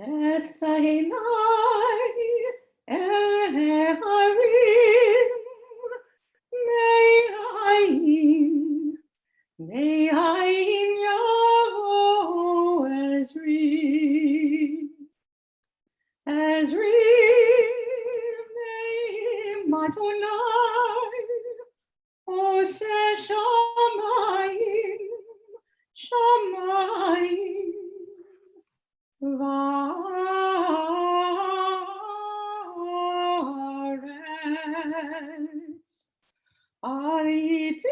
Esainai eharim me'ayin yavo Ezri me'im Adonai ose shamayim Varetz Aiti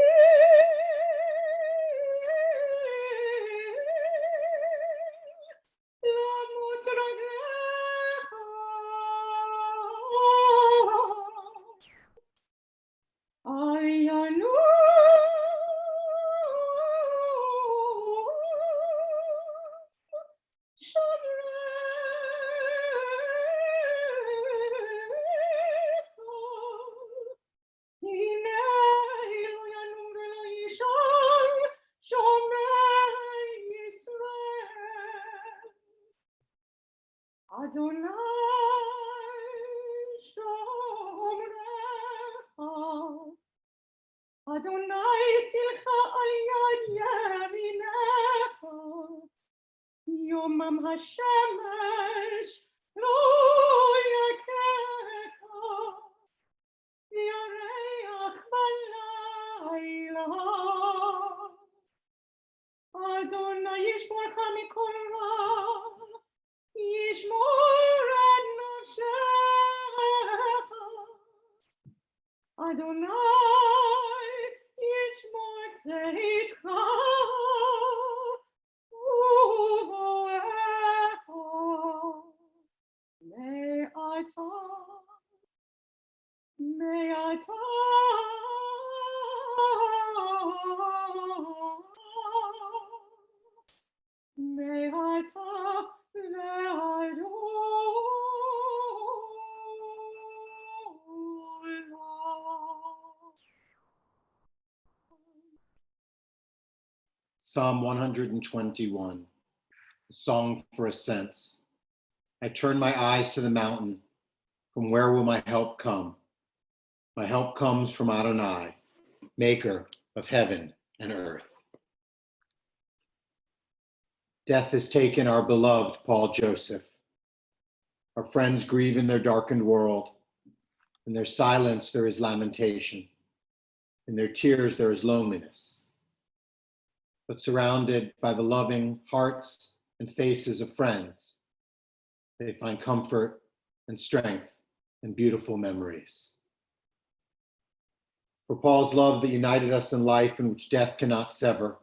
Ayanu Adonai tzilcha al yad yaminecha Yomam hashemesh lo yakecha Yareach balayla Adonai yishmorcha mikol ra Yishmor et nafshecha Adonai yishmor tzeitka uvoecha me'ata Psalm 121, a song for ascents. I turn my eyes to the mountain. From where will my help come? My help comes from Adonai, maker of heaven and earth. Death has taken our beloved Paul Joseph. Our friends grieve in their darkened world. In their silence, there is lamentation. In their tears, there is loneliness. But surrounded by the loving hearts and faces of friends, they find comfort and strength and beautiful memories. For Paul's love that united us in life and which death cannot sever,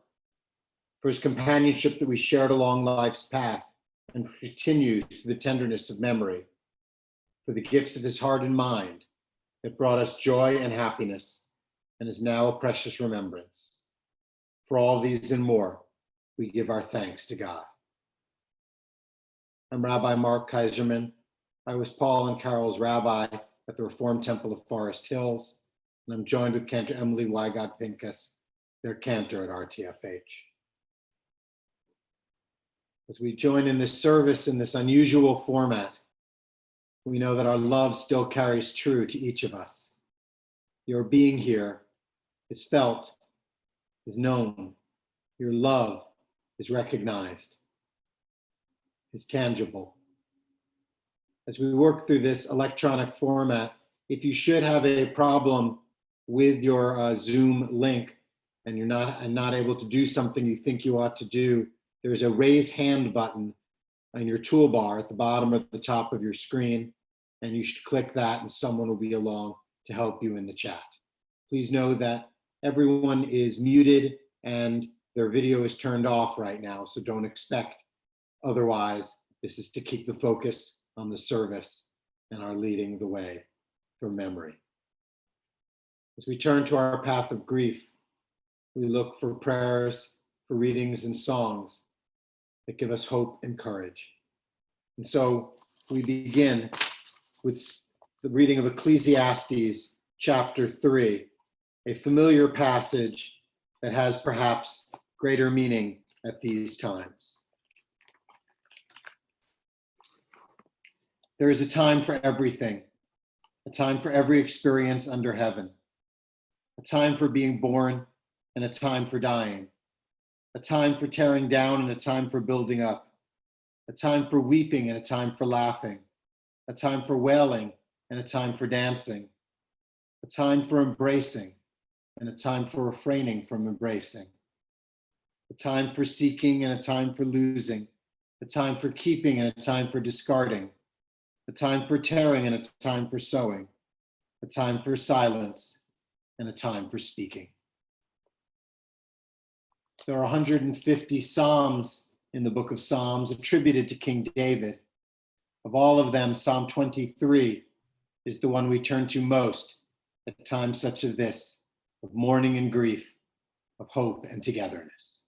for his companionship that we shared along life's path and continues through the tenderness of memory, for the gifts of his heart and mind that brought us joy and happiness and is now a precious remembrance. For all these and more, we give our thanks to God. I'm Rabbi Mark Kaiserman. I was Paul and Carol's rabbi at the Reformed Temple of Forest Hills, and I'm joined with Cantor Emily Wygott Pincus, their cantor at RTFH. As we join in this service in this unusual format, we know that our love still carries true to each of us. Your being here is felt, is known. Your love is recognized, is tangible. As we work through this electronic format, if you should have a problem with your Zoom link and you're not able to do something you think you ought to do, there's a raise hand button on your toolbar at the bottom or the top of your screen, and you should click that and someone will be along to help you in the chat. Please know that everyone is muted and their video is turned off right now, so don't expect otherwise. This is to keep the focus on the service and our leading the way for memory. As we turn to our path of grief, we look for prayers, for readings and songs that give us hope and courage. And so we begin with the reading of Ecclesiastes chapter 3, a familiar passage that has perhaps greater meaning at these times. There is a time for everything, a time for every experience under heaven, a time for being born and a time for dying, a time for tearing down and a time for building up, a time for weeping and a time for laughing, a time for wailing and a time for dancing, a time for embracing and a time for refraining from embracing, a time for seeking and a time for losing, a time for keeping and a time for discarding, a time for tearing and a time for sowing, a time for silence and a time for speaking. There are 150 Psalms in the book of Psalms attributed to King David. Of all of them, Psalm 23 is the one we turn to most at times such as this, of mourning and grief, of hope and togetherness.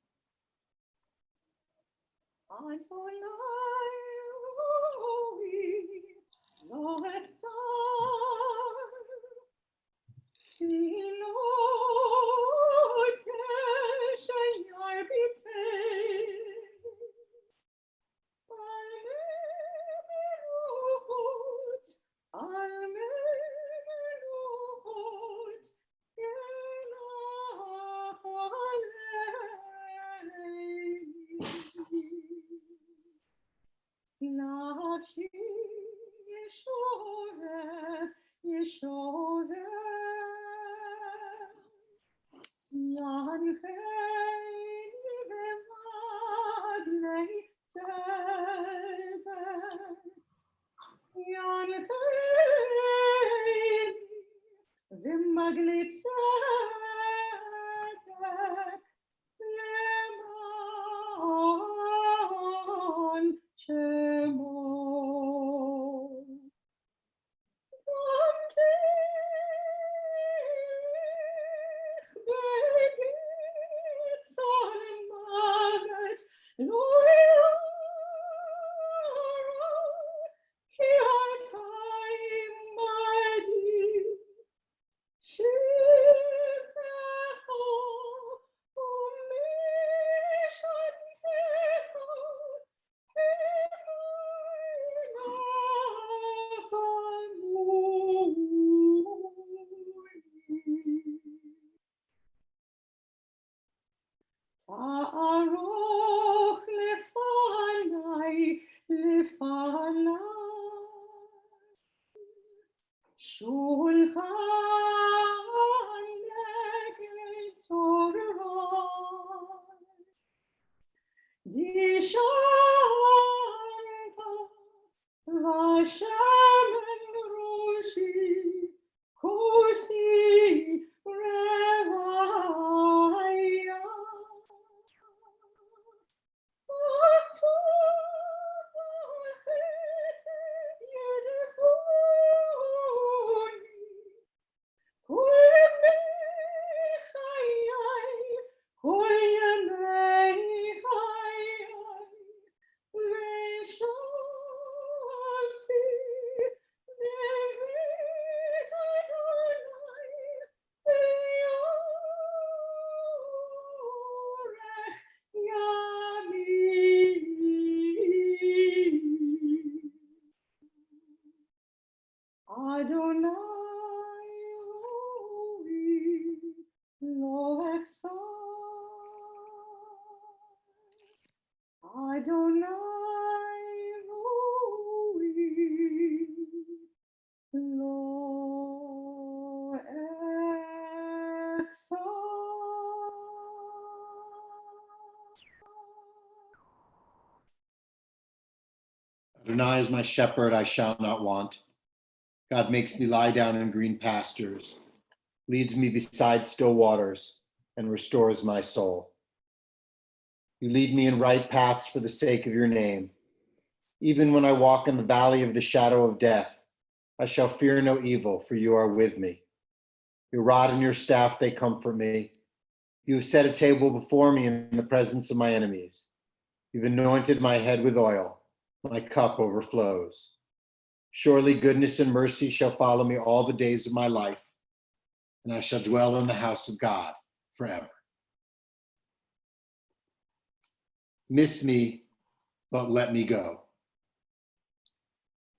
Adonai is my shepherd, I shall not want. God makes me lie down in green pastures, leads me beside still waters, and restores my soul. You lead me in right paths for the sake of your name. Even when I walk in the valley of the shadow of death, I shall fear no evil, for you are with me. Your rod and your staff, they comfort me. You have set a table before me in the presence of my enemies. You've anointed my head with oil. My cup overflows. Surely goodness and mercy shall follow me all the days of my life, and I shall dwell in the house of God forever. Miss me, but let me go.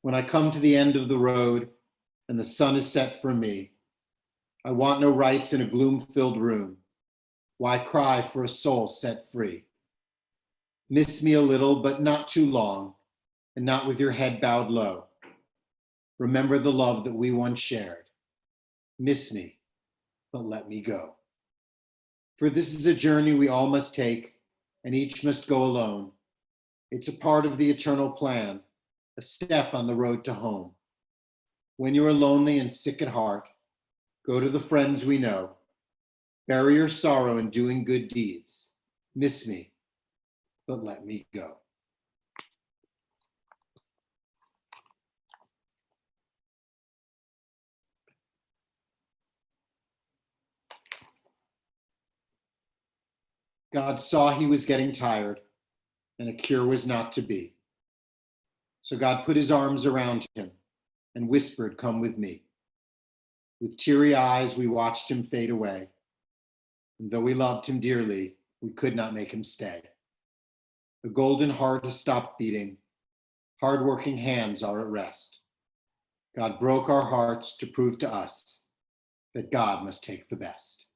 When I come to the end of the road and the sun is set for me, I want no rights in a gloom-filled room. Why cry for a soul set free? Miss me a little, but not too long, and not with your head bowed low. Remember the love that we once shared. Miss me, but let me go. For this is a journey we all must take, and each must go alone. It's a part of the eternal plan, a step on the road to home. When you are lonely and sick at heart, go to the friends we know. Bury your sorrow in doing good deeds. Miss me, but let me go. God saw he was getting tired, and a cure was not to be. So God put his arms around him and whispered, "Come with me." With teary eyes, we watched him fade away. And though we loved him dearly, we could not make him stay. The golden heart has stopped beating. Hard-working hands are at rest. God broke our hearts to prove to us that God must take the best.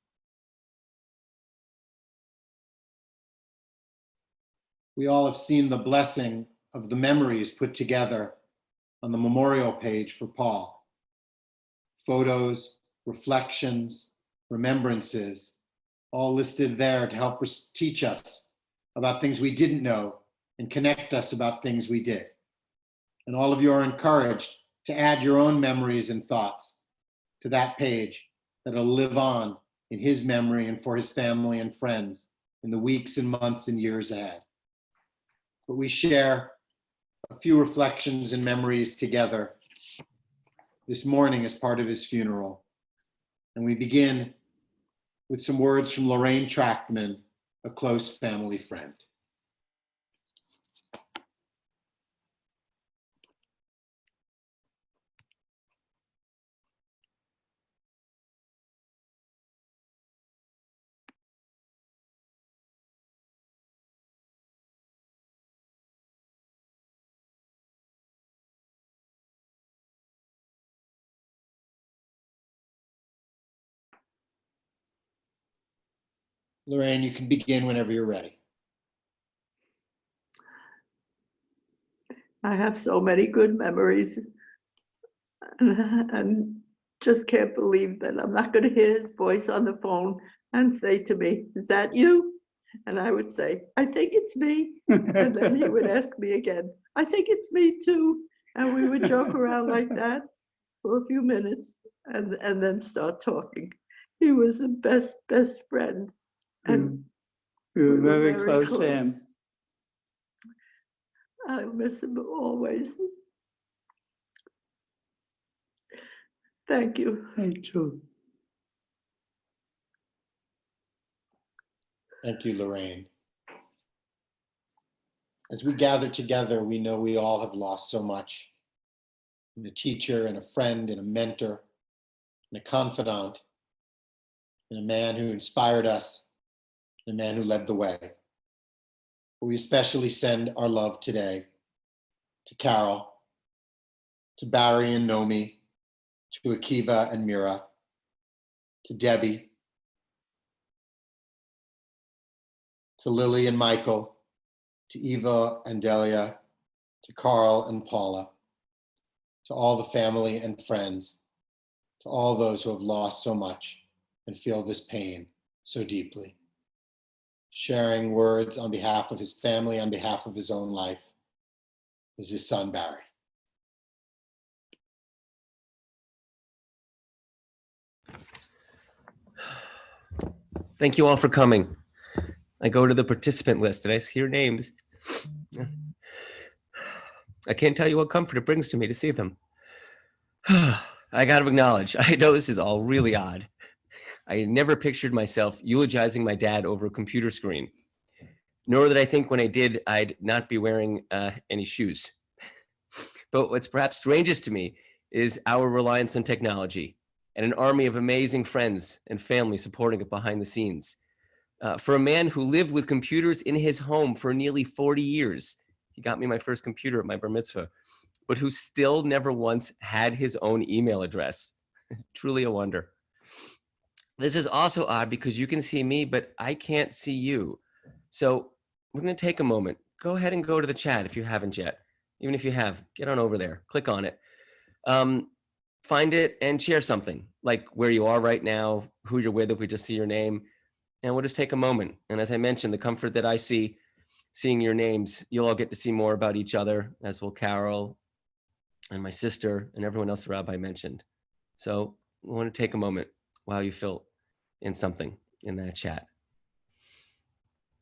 We all have seen the blessing of the memories put together on the memorial page for Paul. Photos, reflections, remembrances, all listed there to help us teach us about things we didn't know and connect us about things we did. And all of you are encouraged to add your own memories and thoughts to that page that'll live on in his memory and for his family and friends in the weeks and months and years ahead. But we share a few reflections and memories together this morning as part of his funeral. And we begin with some words from Lorraine Trachtman, a close family friend. Lorraine, you can begin whenever you're ready. I have so many good memories and just can't believe that I'm not going to hear his voice on the phone and say to me, "Is that you?" And I would say, "I think it's me." And then he would ask me again, "I think it's me too." And we would joke around like that for a few minutes and then start talking. He was the best friend. And we were very close to him. I miss him always. Thank you. Me too. Thank you, Lorraine. As we gather together, we know we all have lost so much. And a teacher and a friend and a mentor and a confidant and a man who inspired us and a man who led the way. But we especially send our love today to Carol, to Barry and Nomi, to Akiva and Mira, to Debbie, to Lily and Michael, to Eva and Delia, to Carl and Paula, to all the family and friends, to all those who have lost so much and feel this pain so deeply. Sharing words on behalf of his family, on behalf of his own life, is his son, Barry. Thank you all for coming. I go to the participant list and I see your names. I can't tell you what comfort it brings to me to see them. I got to acknowledge, I know this is all really odd. I never pictured myself eulogizing my dad over a computer screen, nor did I think when I did, I'd not be wearing any shoes. But what's perhaps strangest to me is our reliance on technology and an army of amazing friends and family supporting it behind the scenes. For a man who lived with computers in his home for nearly 40 years, he got me my first computer at my bar mitzvah. but who still never once had his own email address. Truly a wonder. This is also odd because you can see me, but I can't see you. So we're going to take a moment. Go ahead and go to the chat if you haven't yet. Even if you have, get on over there, click on it. Find it and share something, like where you are right now, who you're with if we just see your name. And we'll just take a moment. And as I mentioned, the comfort that I see seeing your names, you'll all get to see more about each other, as will Carol and my sister and everyone else the rabbi mentioned. So we want to take a moment while you fill in something in that chat.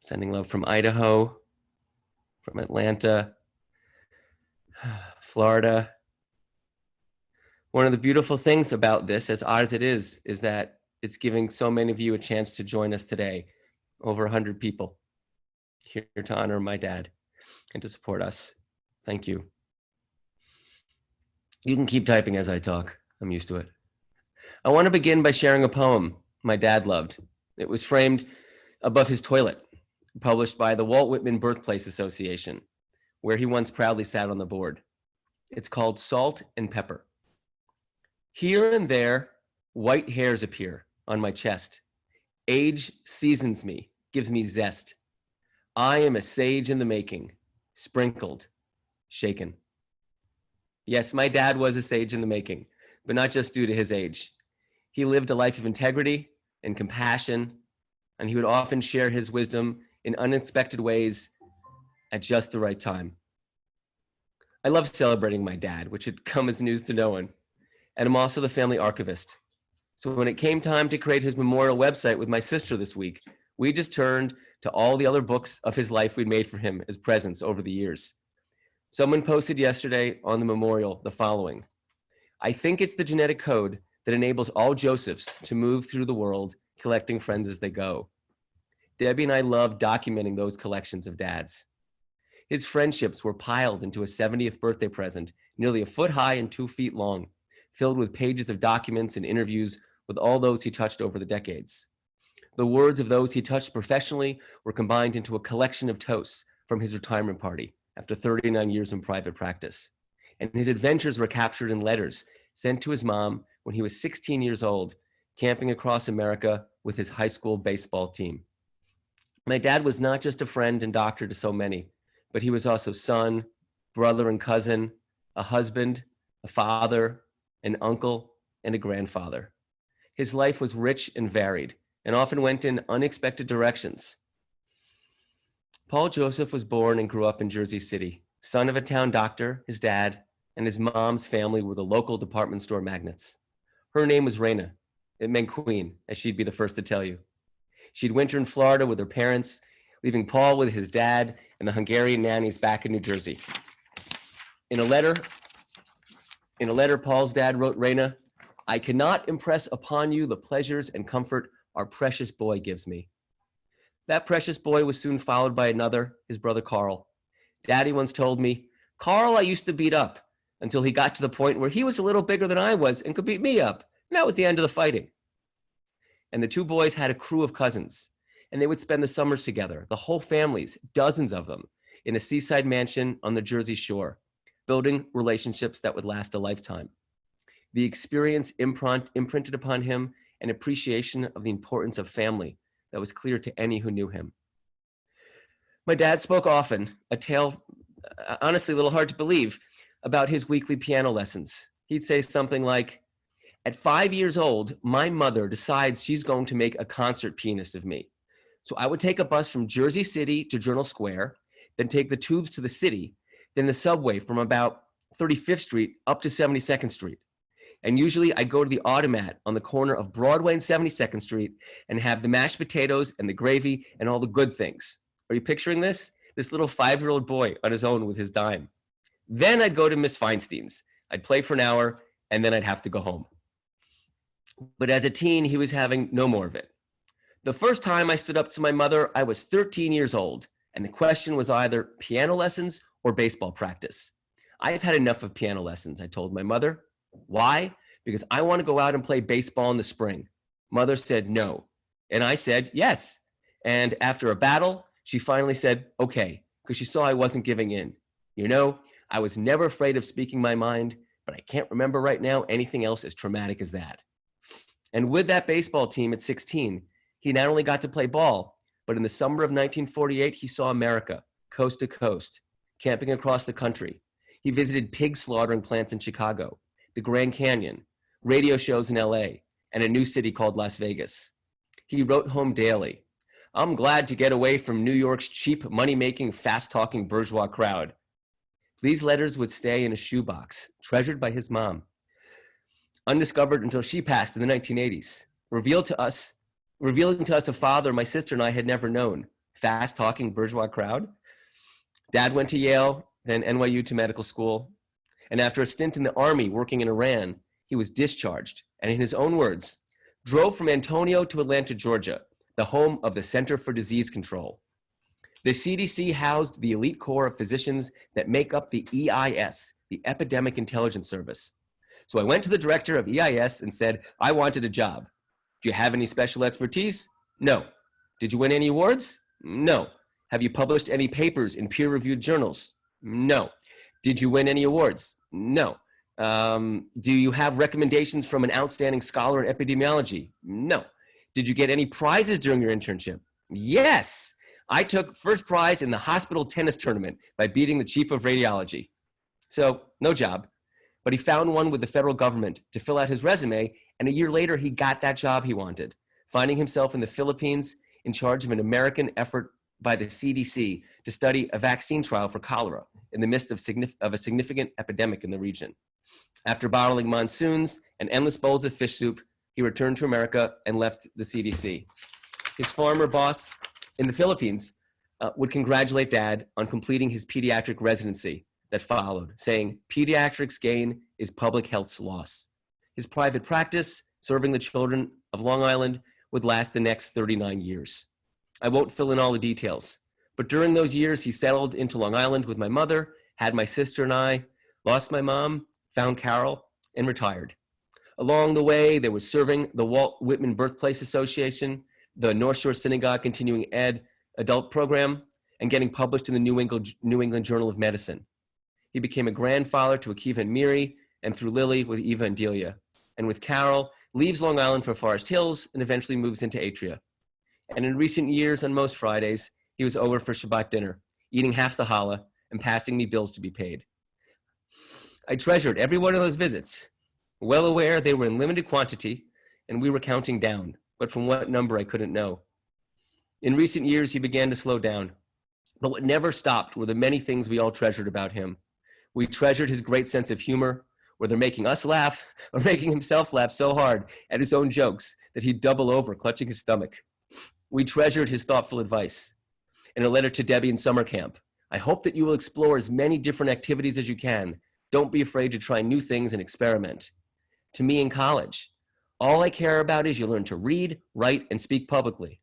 Sending love from Idaho, from Atlanta, Florida. One of the beautiful things about this, as odd as it is that it's giving so many of you a chance to join us today. Over 100 people here to honor my dad and to support us. Thank you. You can keep typing as I talk. I'm used to it. I want to begin by sharing a poem my dad loved. It was framed above his toilet, published by the Walt Whitman Birthplace Association, where he once proudly sat on the board. It's called Salt and Pepper. Here and there, white hairs appear on my chest. Age seasons me, gives me zest. I am a sage in the making, sprinkled, shaken. Yes, my dad was a sage in the making, but not just due to his age. He lived a life of integrity and compassion, and he would often share his wisdom in unexpected ways at just the right time. I love celebrating my dad, which had come as news to no one. And I'm also the family archivist. So when it came time to create his memorial website with my sister this week, we just turned to all the other books of his life we'd made for him as presents over the years. Someone posted yesterday on the memorial the following: I think it's the genetic code that enables all Josephs to move through the world, collecting friends as they go. Debbie and I love documenting those collections of dads. His friendships were piled into a 70th birthday present, nearly a foot high and 2 feet long, filled with pages of documents and interviews with all those he touched over the decades. The words of those he touched professionally were combined into a collection of toasts from his retirement party after 39 years in private practice. And his adventures were captured in letters sent to his mom when he was 16 years old, camping across America with his high school baseball team. My dad was not just a friend and doctor to so many, but he was also son, brother and cousin, a husband, a father, an uncle, and a grandfather. His life was rich and varied, and often went in unexpected directions. Paul Joseph was born and grew up in Jersey City, son of a town doctor. His dad and his mom's family were the local department store magnates. Her name was Raina. It meant queen, as she'd be the first to tell you. She'd winter in Florida with her parents, leaving Paul with his dad and the Hungarian nannies back in New Jersey. In a letter, Paul's dad wrote Raina, I cannot impress upon you the pleasures and comfort our precious boy gives me. That precious boy was soon followed by another, his brother Carl. Daddy once told me, Carl I used to beat up until he got to the point where he was a little bigger than I was and could beat me up. And that was the end of the fighting. And the two boys had a crew of cousins, and they would spend the summers together, the whole families, dozens of them, in a seaside mansion on the Jersey Shore, building relationships that would last a lifetime. The experience imprinted upon him an appreciation of the importance of family that was clear to any who knew him. My dad spoke often, a tale, honestly, a little hard to believe, about his weekly piano lessons. He'd say something like, at 5 years old, my mother decides she's going to make a concert pianist of me. So I would take a bus from Jersey City to Journal Square, then take the tubes to the city, then the subway from about 35th Street up to 72nd Street. And usually I'd go to the automat on the corner of Broadway and 72nd Street and have the mashed potatoes and the gravy and all the good things. Are you picturing this? This little 5-year-old boy on his own with his dime. Then I'd go to Miss Feinstein's. I'd play for an hour and then I'd have to go home. But as a teen, he was having no more of it. The first time I stood up to my mother, I was 13 years old, and the question was either piano lessons or baseball practice. I've had enough of piano lessons, I told my mother. Why? Because I want to go out and play baseball in the spring. Mother said no, and I said yes. And after a battle, she finally said okay, because she saw I wasn't giving in. You know, I was never afraid of speaking my mind, but I can't remember right now anything else as traumatic as that. And with that baseball team at 16, he not only got to play ball, but in the summer of 1948, he saw America, coast to coast, camping across the country. He visited pig slaughtering plants in Chicago, the Grand Canyon, radio shows in LA, and a new city called Las Vegas. He wrote home daily, "I'm glad to get away from New York's cheap, money-making, fast-talking bourgeois crowd." These letters would stay in a shoebox, treasured by his mom, undiscovered until she passed in the 1980s, revealing to us a father my sister and I had never known. Fast-talking bourgeois crowd? Dad went to Yale, then NYU to medical school, and after a stint in the army working in Iran, he was discharged, and in his own words, drove from Antonio to Atlanta, Georgia, the home of the Center for Disease Control. The CDC housed the elite corps of physicians that make up the EIS, the Epidemic Intelligence Service. So I went to the director of EIS and said, I wanted a job. Do you have any special expertise? No. Did you win any awards? No. Have you published any papers in peer-reviewed journals? No. Did you win any awards? No. Do you have recommendations from an outstanding scholar in epidemiology? No. Did you get any prizes during your internship? Yes. I took first prize in the hospital tennis tournament by beating the chief of radiology. So no job, but he found one with the federal government to fill out his resume, and a year later he got that job he wanted, finding himself in the Philippines in charge of an American effort by the CDC to study a vaccine trial for cholera in the midst of a significant epidemic in the region. After bottling monsoons and endless bowls of fish soup, he returned to America and left the CDC. His former boss in the Philippines would congratulate Dad on completing his pediatric residency that followed, saying, "Pediatrics gain is public health's loss." His private practice, serving the children of Long Island, would last the next 39 years. I won't fill in all the details, but during those years, he settled into Long Island with my mother, had my sister and I, lost my mom, found Carol, and retired. Along the way, there was serving the Walt Whitman Birthplace Association, the North Shore Synagogue Continuing Ed adult program, and getting published in the New England Journal of Medicine. He became a grandfather to Akiva and Miri, and through Lily with Eva and Delia. And with Carol, leaves Long Island for Forest Hills and eventually moves into Atria. And in recent years, on most Fridays, he was over for Shabbat dinner, eating half the challah and passing me bills to be paid. I treasured every one of those visits, well aware they were in limited quantity and we were counting down, but from what number I couldn't know. In recent years, he began to slow down, but what never stopped were the many things we all treasured about him. We treasured his great sense of humor, whether making us laugh or making himself laugh so hard at his own jokes that he'd double over, clutching his stomach. We treasured his thoughtful advice. In a letter to Debbie in summer camp, I hope that you will explore as many different activities as you can. Don't be afraid to try new things and experiment. To me in college, all I care about is you learn to read, write, and speak publicly.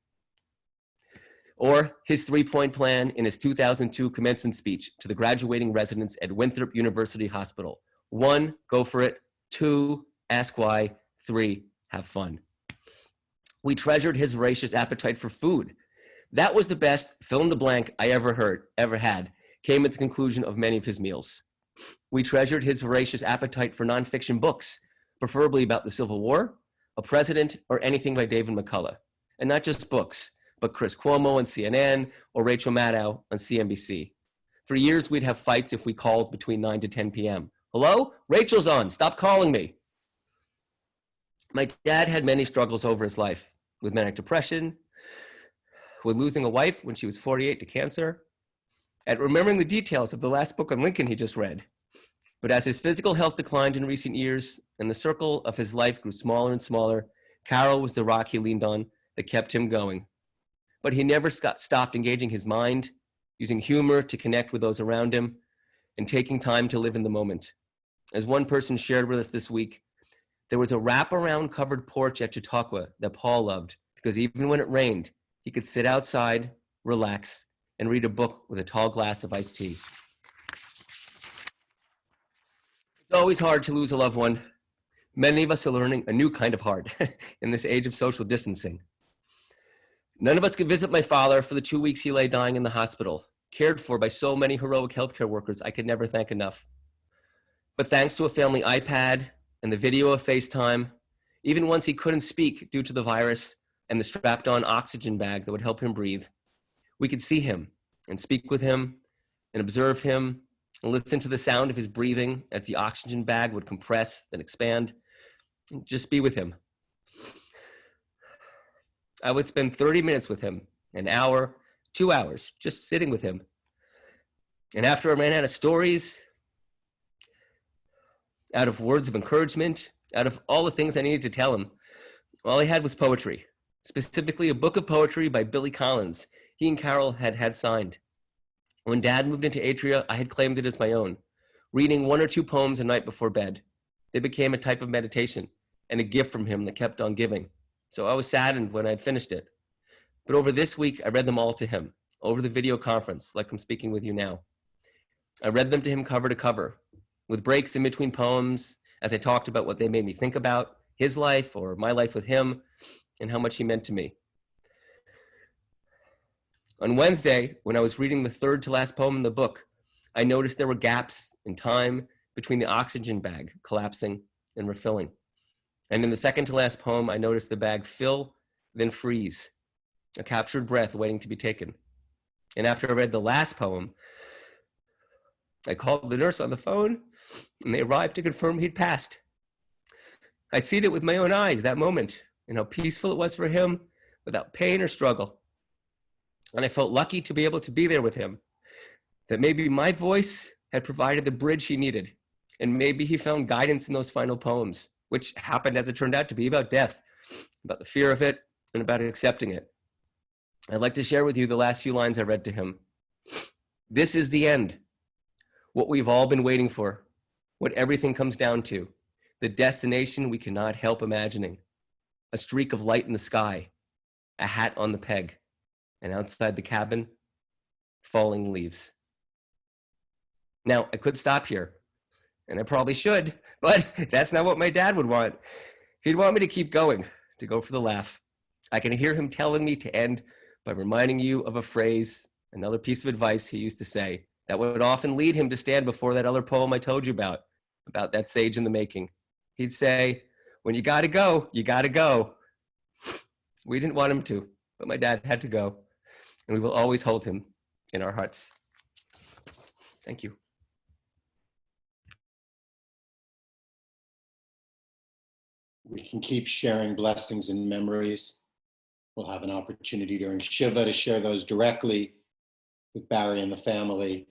Or his three-point plan in his 2002 commencement speech to the graduating residents at Winthrop University Hospital. 1, go for it. 2, ask why. 3, have fun. We treasured his voracious appetite for food. That was the best fill in the blank I ever had, came at the conclusion of many of his meals. We treasured his voracious appetite for nonfiction books, preferably about the Civil War, a president, or anything by David McCullough. And not just books, but Chris Cuomo on CNN or Rachel Maddow on CNBC. For years, we'd have fights if we called between 9 to 10 p.m. Hello? Rachel's on. Stop calling me. My dad had many struggles over his life, with manic depression, with losing a wife when she was 48 to cancer, and remembering the details of the last book on Lincoln he just read. But as his physical health declined in recent years and the circle of his life grew smaller and smaller, Carol was the rock he leaned on that kept him going. But he never stopped engaging his mind, using humor to connect with those around him, and taking time to live in the moment. As one person shared with us this week, there was a wraparound covered porch at Chautauqua that Paul loved because even when it rained, he could sit outside, relax, and read a book with a tall glass of iced tea. It's always hard to lose a loved one. Many of us are learning a new kind of hard in this age of social distancing. None of us could visit my father for the 2 weeks he lay dying in the hospital, cared for by so many heroic healthcare workers I could never thank enough. But thanks to a family iPad and the video of FaceTime, even once he couldn't speak due to the virus and the strapped-on oxygen bag that would help him breathe, we could see him and speak with him and observe him and listen to the sound of his breathing as the oxygen bag would compress and expand, and just be with him. I would spend 30 minutes with him, an hour, 2 hours, just sitting with him. And after I ran out of stories, out of words of encouragement, out of all the things I needed to tell him, all I had was poetry, specifically a book of poetry by Billy Collins he and Carol had signed. When Dad moved into Atria, I had claimed it as my own, reading 1 or 2 poems a night before bed. They became a type of meditation and a gift from him that kept on giving. So I was saddened when I had finished it. But over this week, I read them all to him, over the video conference, like I'm speaking with you now. I read them to him cover to cover, with breaks in between poems as I talked about what they made me think about, his life or my life with him, and how much he meant to me. On Wednesday, when I was reading the third to last poem in the book, I noticed there were gaps in time between the oxygen bag collapsing and refilling. And in the second to last poem, I noticed the bag fill, then freeze, a captured breath waiting to be taken. And after I read the last poem, I called the nurse on the phone, and they arrived to confirm he'd passed. I'd seen it with my own eyes, that moment, and how peaceful it was for him, without pain or struggle. And I felt lucky to be able to be there with him, that maybe my voice had provided the bridge he needed, and maybe he found guidance in those final poems, which happened, as it turned out, to be about death, about the fear of it, and about accepting it. I'd like to share with you the last few lines I read to him. This is the end, what we've all been waiting for, what everything comes down to, the destination we cannot help imagining, a streak of light in the sky, a hat on the peg, and outside the cabin, falling leaves. Now, I could stop here, and I probably should, but that's not what my dad would want. He'd want me to keep going, to go for the laugh. I can hear him telling me to end by reminding you of a phrase, another piece of advice he used to say, that would often lead him to stand before that other poem I told you about that sage in the making. He'd say, when you gotta go, you gotta go. We didn't want him to, but my dad had to go, and we will always hold him in our hearts. Thank you. We can keep sharing blessings and memories. We'll have an opportunity during Shiva to share those directly with Barry and the family,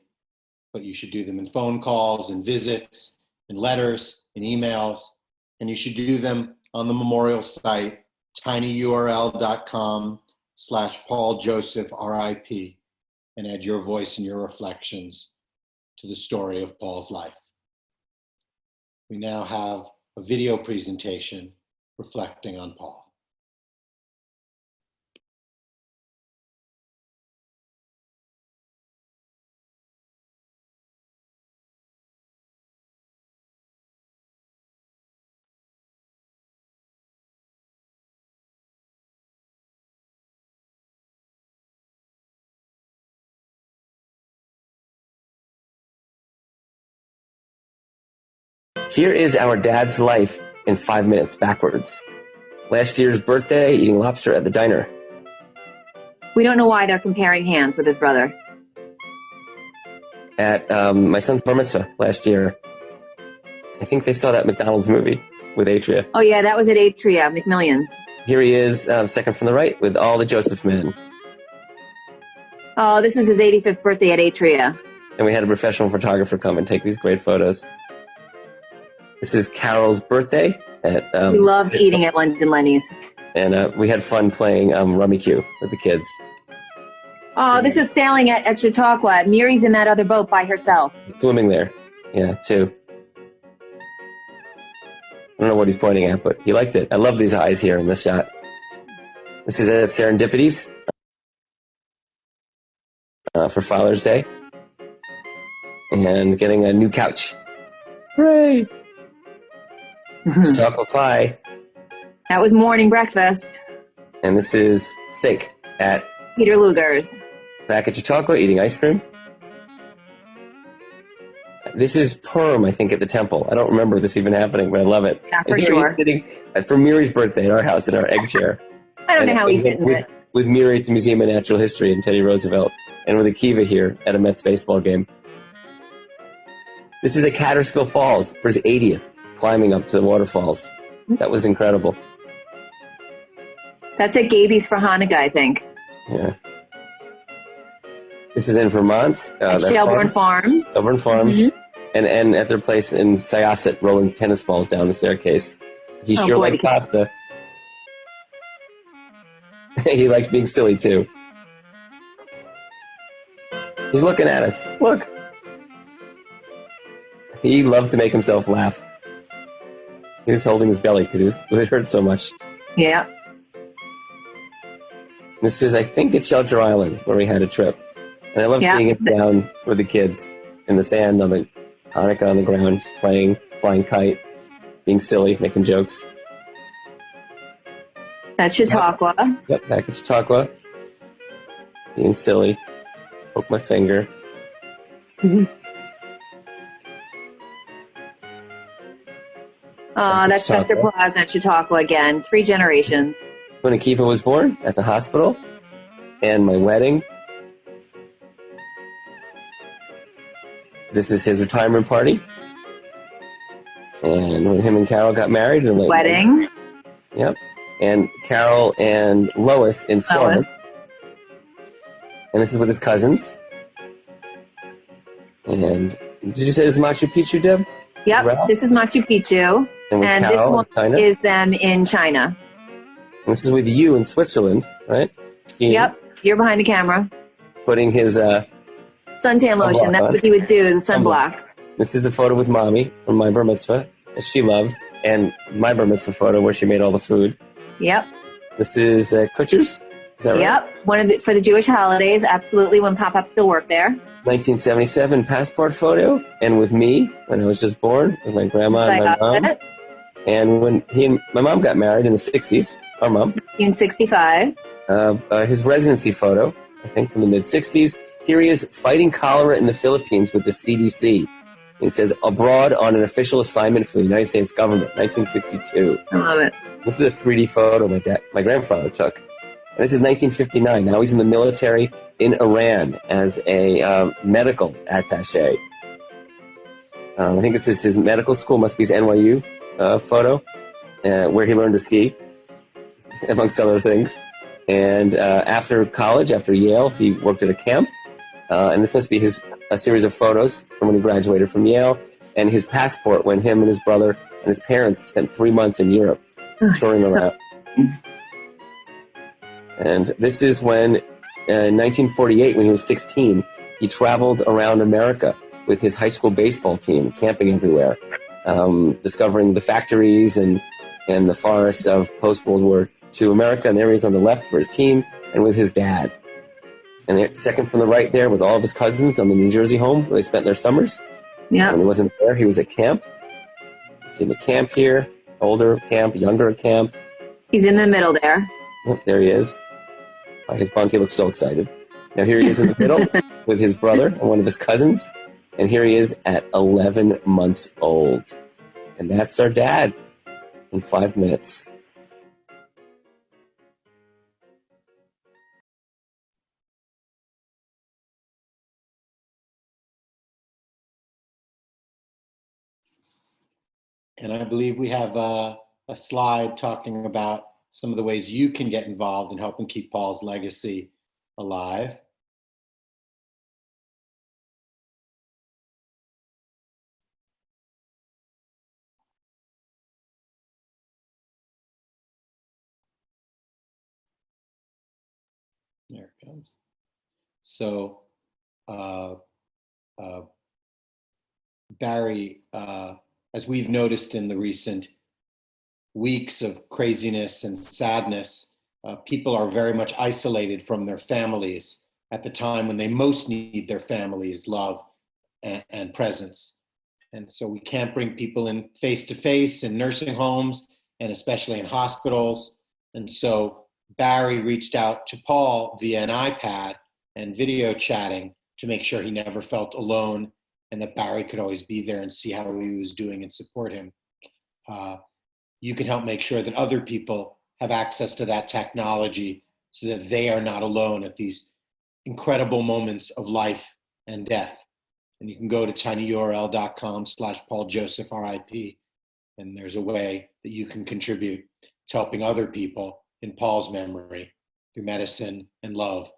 but you should do them in phone calls and visits and letters and emails, and you should do them on the memorial site, tinyurl.com/PaulJoseph, RIP, and add your voice and your reflections to the story of Paul's life. We now have a video presentation reflecting on Paul. Here is our dad's life in 5 minutes backwards. Last year's birthday, eating lobster at the diner. We don't know why they're comparing hands with his brother. At my son's bar mitzvah last year. I think they saw that McDonald's movie with Atria. Oh yeah, that was at Atria, McMillions. Here he is, second from the right, with all the Joseph men. Oh, this is his 85th birthday at Atria. And we had a professional photographer come and take these great photos. This is Carol's birthday. We loved eating at London Lenny's. And we had fun playing Rummy Q with the kids. Oh, this is sailing at Chautauqua. Miri's in that other boat by herself. Swimming there. Yeah, too. I don't know what he's pointing at, but he liked it. I love these eyes here in this shot. This is at Serendipities for Father's Day. And getting a new couch. Hooray! Chautauqua pie. That was morning breakfast. And this is steak at Peter Luger's. back at Chautauqua eating ice cream. This is Purim, I think, at the temple. I don't remember this even happening, but I love it. Yeah, for And here sure. he's sitting for Miri's birthday at our house in our egg chair. I don't know And how he fit in with, it. with Miri at the Museum of Natural History and Teddy Roosevelt, and with Akiva here at a Mets baseball game. This is at Catterskill Falls for his 80th, climbing up to the waterfalls. That was incredible. That's at Gaby's for Hanukkah, I think. Yeah. This is in Vermont. At their Shelburne Farms. Shelburne Farms. Mhm. And at their place in Syosset, rolling tennis balls down the staircase. He Oh, sure boy, liked pasta. He liked being silly, too. He's looking at us. Look. He loved to make himself laugh. He was holding his belly because it hurt so much. Yeah. This is, I think, at Shelter Island, where we had a trip. And I love seeing him down with the kids in the sand on the Hanukkah on the ground, just playing, flying kite, being silly, making jokes. That's Chautauqua. Yep, back at Chautauqua. Being silly. Poke my finger. That's Chester Plaza at Chautauqua again. 3 generations. When Akiva was born, at the hospital, and my wedding. This is his retirement party. And when him and Carol got married. In late Wedding. March. Yep. And Carol and Lois in Florida. And this is with his cousins. And did you say this is Machu Picchu, Deb? Yep, Ralph? this is Machu Picchu. And, with And Carol this one in China. is them in China. And this is with you in Switzerland, right? Skiing. Yep, you're behind the camera. Putting his... Suntan lotion, that's what he would do, the sunblock. This is the photo with Mommy from my bar mitzvah, that she loved, and my bar mitzvah photo where she made all the food. Yep. This is Kutcher's, is that right? Yep, for the Jewish holidays, absolutely, when Pop-Up still worked there. 1977 passport photo, and with me when I was just born, with my grandma and my mom. And when he and my mom got married in the 60s, our mom. 1965. His residency photo, I think from the mid-60s. Here he is fighting cholera in the Philippines with the CDC. It says, abroad on an official assignment for the United States government, 1962. I love it. This was a 3D photo my grandfather took. And this is 1959. Now he's in the military in Iran as a medical attaché. I think this is his medical school, must be his NYU photo, where he learned to ski, amongst other things. And after college, after Yale, he worked at a camp. And this must be a series of photos from when he graduated from Yale, and his passport when him and his brother and his parents spent 3 months in Europe touring around. And this is when, in 1948, when he was 16, he traveled around America with his high school baseball team, camping everywhere, discovering the factories and the forests of post-World War II America. And there he is on the left for his team and with his dad. And second from the right there with all of his cousins on the New Jersey home where they spent their summers. Yeah. When he wasn't there, he was at camp. See the camp here, older camp, younger camp. He's in the middle there. Oh, there he is. By his bunk, he looks so excited. Now here he is in the middle with his brother and one of his cousins. And here he is at 11 months old. And that's our dad in 5 minutes. And I believe we have a slide talking about some of the ways you can get involved in helping keep Paul's legacy alive. There it comes. So, Barry, as we've noticed in the recent weeks of craziness and sadness, people are very much isolated from their families at the time when they most need their families' love and presence. And so we can't bring people in face-to-face in nursing homes and especially in hospitals. And so Barry reached out to Paul via an iPad and video chatting to make sure he never felt alone and that Barry could always be there and see how he was doing and support him. You can help make sure that other people have access to that technology so that they are not alone at these incredible moments of life and death. And you can go to tinyurl.com/PaulJosephRIP, and there's a way that you can contribute to helping other people in Paul's memory through medicine and love.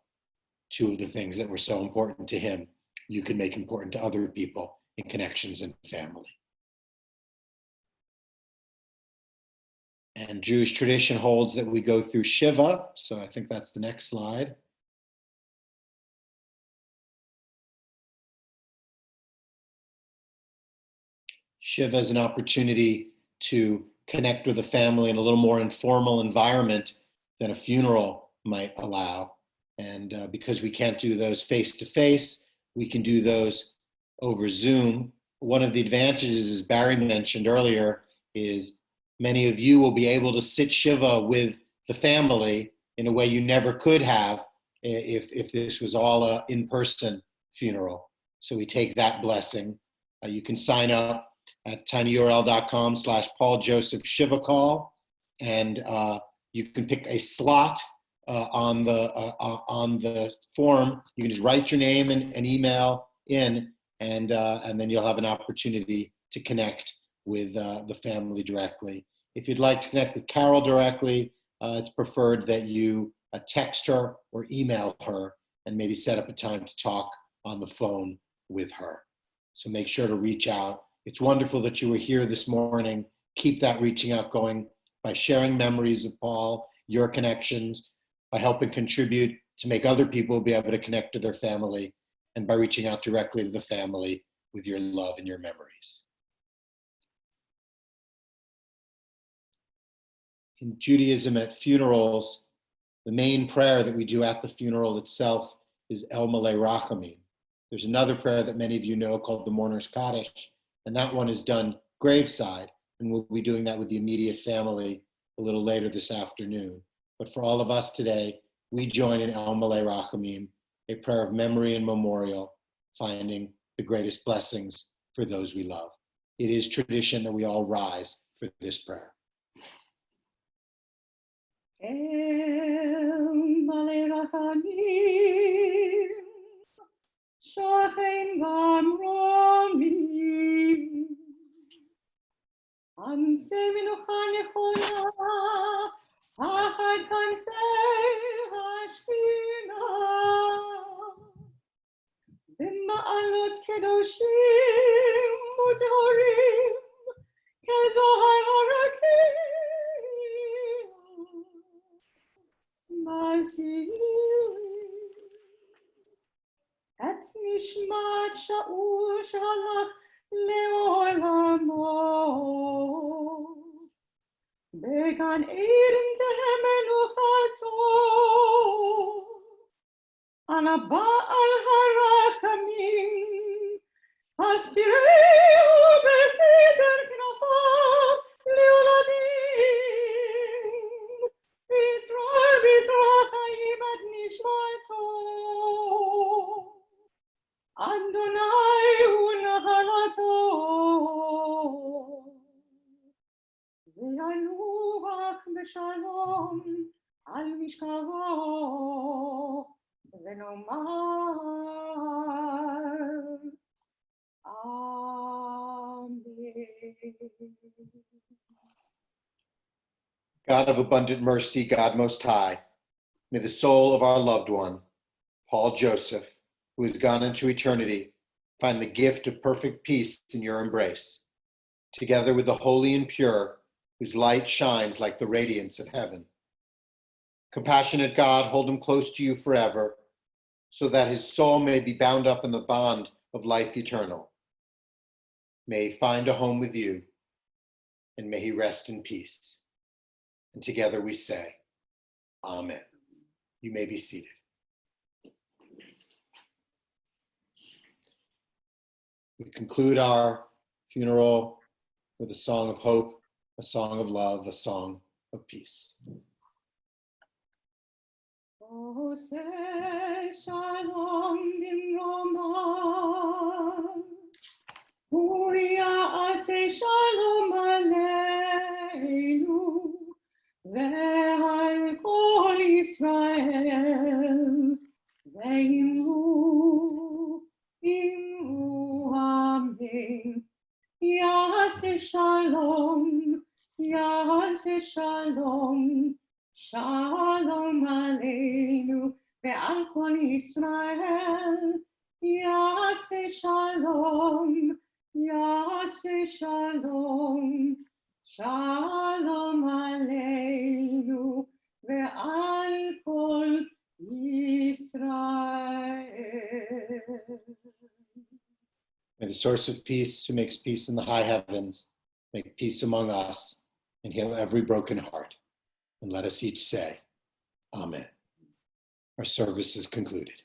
Two of the things that were so important to him, you can make important to other people in connections and family. And Jewish tradition holds that we go through Shiva, so I think that's the next slide. Shiva is an opportunity to connect with a family in a little more informal environment than a funeral might allow. And because we can't do those face-to-face, we can do those over Zoom. One of the advantages, as Barry mentioned earlier, is many of you will be able to sit Shiva with the family in a way you never could have if this was all an in-person funeral. So we take that blessing. You can sign up at tinyurl.com/PaulJosephShivaCall, and you can pick a slot on the form. You can just write your name and email in, and then you'll have an opportunity to connect with the family directly. If you'd like to connect with Carol directly, it's preferred that you text her or email her and maybe set up a time to talk on the phone with her. So make sure to reach out. It's wonderful that you were here this morning. Keep that reaching out going by sharing memories of Paul, your connections, by helping contribute to make other people be able to connect to their family, and by reaching out directly to the family with your love and your memories. In Judaism, at funerals, the main prayer that we do at the funeral itself is El Malei Rachamim. There's another prayer that many of you know called the Mourner's Kaddish, and that one is done graveside, and we'll be doing that with the immediate family a little later this afternoon. But for all of us today, we join in El Malei Rachamim, a prayer of memory and memorial, finding the greatest blessings for those we love. It is tradition that we all rise for this prayer. El Malei Rachamim, Shochem Gamromim, Amsei Menucha Nechona, Achad Kanfei Hashchina, B'ma'alot Kedoshim U'Tehorim, Kezohar Harakim, Et nishmat Shaul shalach le'olamo, began Eden tehem menuchato, ana ba'al harachamim, astireu beseder knafav le'oladim, Vitrah chayim ad nishmato, Adonai hu nahalato, ve'yanuach b'shalom al mishkavo, ve'nomar Amen. God of abundant mercy, God most high, may the soul of our loved one, Paul Joseph, who has gone into eternity, find the gift of perfect peace in your embrace, together with the holy and pure, whose light shines like the radiance of heaven. Compassionate God, hold him close to you forever, so that his soul may be bound up in the bond of life eternal. May he find a home with you, and may he rest in peace. And together we say, Amen. You may be seated. We conclude our funeral with a song of hope, a song of love, a song of peace. Ose shalom bimroman, shalom, yase shalom, shalom aleinu ve'al kol Yisrael, yase shalom, shalom aleinu ve'al kol Yisrael. May the source of peace, who makes peace in the high heavens, make peace among us and heal every broken heart. And let us each say, Amen. Our service is concluded.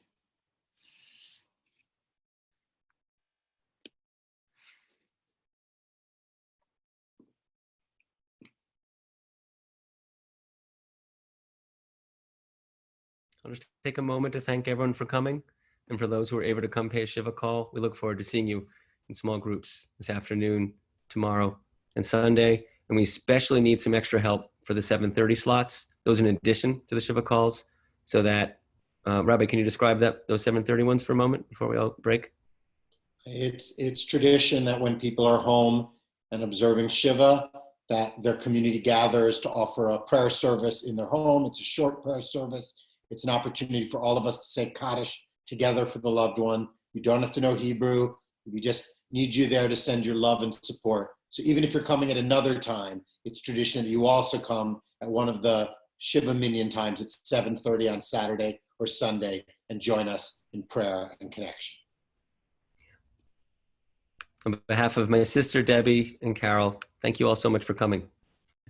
I'll just take a moment to thank everyone for coming. And for those who are able to come pay a Shiva call, we look forward to seeing you in small groups this afternoon, tomorrow, and Sunday. And we especially need some extra help for the 7:30 slots. Those in addition to the Shiva calls. So that, Rabbi, can you describe those 7:30 ones for a moment before we all break? It's tradition that when people are home and observing Shiva, that their community gathers to offer a prayer service in their home. It's a short prayer service. It's an opportunity for all of us to say Kaddish together for the loved one. You don't have to know Hebrew. We just need you there to send your love and support. So even if you're coming at another time, it's tradition that you also come at one of the Shiva Minyan times at 7:30 on Saturday or Sunday and join us in prayer and connection. On behalf of my sister, Debbie, and Carol, thank you all so much for coming.